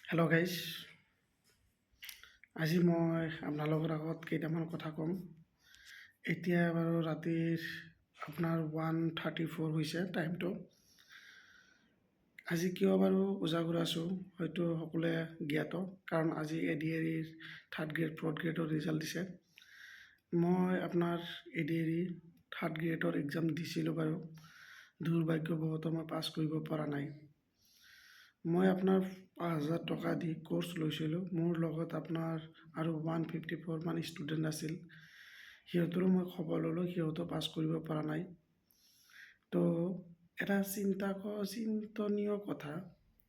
Hello' guys, আজি মই আপোনালোকৰ আগত কেইটামান কথা ক'ম। এতিয়া বাৰু ৰাতিৰ আপোনাৰ 1:34 হৈছে টাইমটো। আজি কিয় বাৰু উজাগৰ আছোঁ হয়তো সকলোৱে জ্ঞাত, কাৰণ আজি ADAR থাৰ্ড গ্ৰেড ফ'ৰ্থ গ্ৰেডৰ ৰিজাল্ট দিছে। মই আপোনাৰ ADAR থাৰ্ড গ্ৰেডৰ এক্সাম দিছিলোঁ বাৰু, দুৰ্ভাগ্যবশতঃ মই পাছ কৰিব পৰা নাই। মই আপোনাৰ 5,000 টকা দি কোৰ্চ লৈছিলোঁ। মোৰ লগত আপোনাৰ আৰু 154 মান ষ্টুডেণ্ট আছিল। সিহঁতৰো মই খবৰ ল'লোঁ, সিহঁতো পাছ কৰিব পৰা নাই। তো এটা চিন্তনীয় কথা,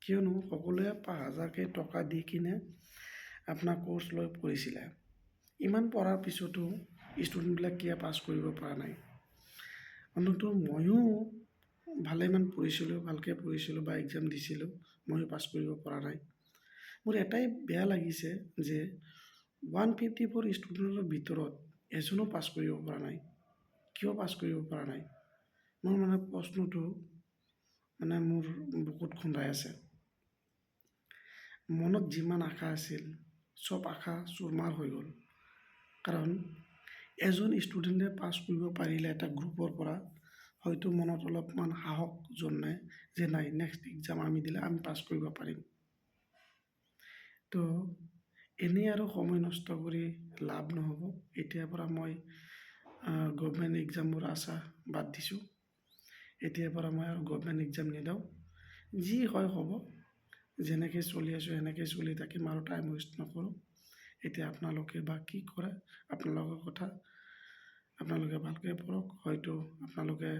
কিয়নো সকলোৱে 5,000কৈ টকা দি কিনে আপোনাৰ কোৰ্চ লৈ পঢ়িছিলে। ইমান পঢ়াৰ পিছতো ষ্টুডেণ্টবিলাক কিয় পাছ কৰিব পৰা নাই? অন্ততঃ ময়ো ভালেমান পঢ়িছিলোঁ, ভালকৈ পঢ়িছিলোঁ বা এক্সাম দিছিলোঁ, ময়ো পাছ কৰিব পৰা নাই। মোৰ এটাই বেয়া লাগিছে যে 154 ষ্টুডেণ্টৰ ভিতৰত এজনো পাছ কৰিব পৰা নাই। কিয় পাছ কৰিব পৰা নাই? মোৰ প্ৰশ্নটো মোৰ বুকুত খুন্দাই আছে। মনত যিমান আশা আছিল, চব আশা চুৰমাৰ হৈ গ'ল। কাৰণ এজন ষ্টুডেণ্টে পাছ কৰিব পাৰিলে এটা গ্ৰুপৰ পৰা হয়তো মনত অলপমান সাহস জন্মে যে নাই, নেক্সট এক্সাম আমি দিলে আমি পাছ কৰিব পাৰিম। তো এনেই আৰু সময় নষ্ট কৰি লাভ নহ'ব। এতিয়াৰ পৰা মই গভমেণ্ট এক্সামৰ আশা বাদ দিছোঁ। এতিয়াৰ পৰা মই আৰু গভমেণ্ট এক্সাম নিদিওঁ। যি হয় হ'ব, যেনেকৈ চলি আছোঁ সেনেকৈ চলি থাকিম আৰু টাইম ৱেষ্ট নকৰোঁ। এতিয়া আপোনালোকে বা কি কৰে, আপোনালোকৰ কথা। আপোনালোকে ভালকৈ পঢ়ক, হয়তো আপোনালোকে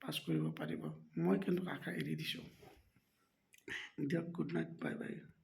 পাছ কৰিব পাৰিব। মই কিন্তু আশা এৰি দিছোঁ। দিয়ক, গুড নাইট, বাই বাই।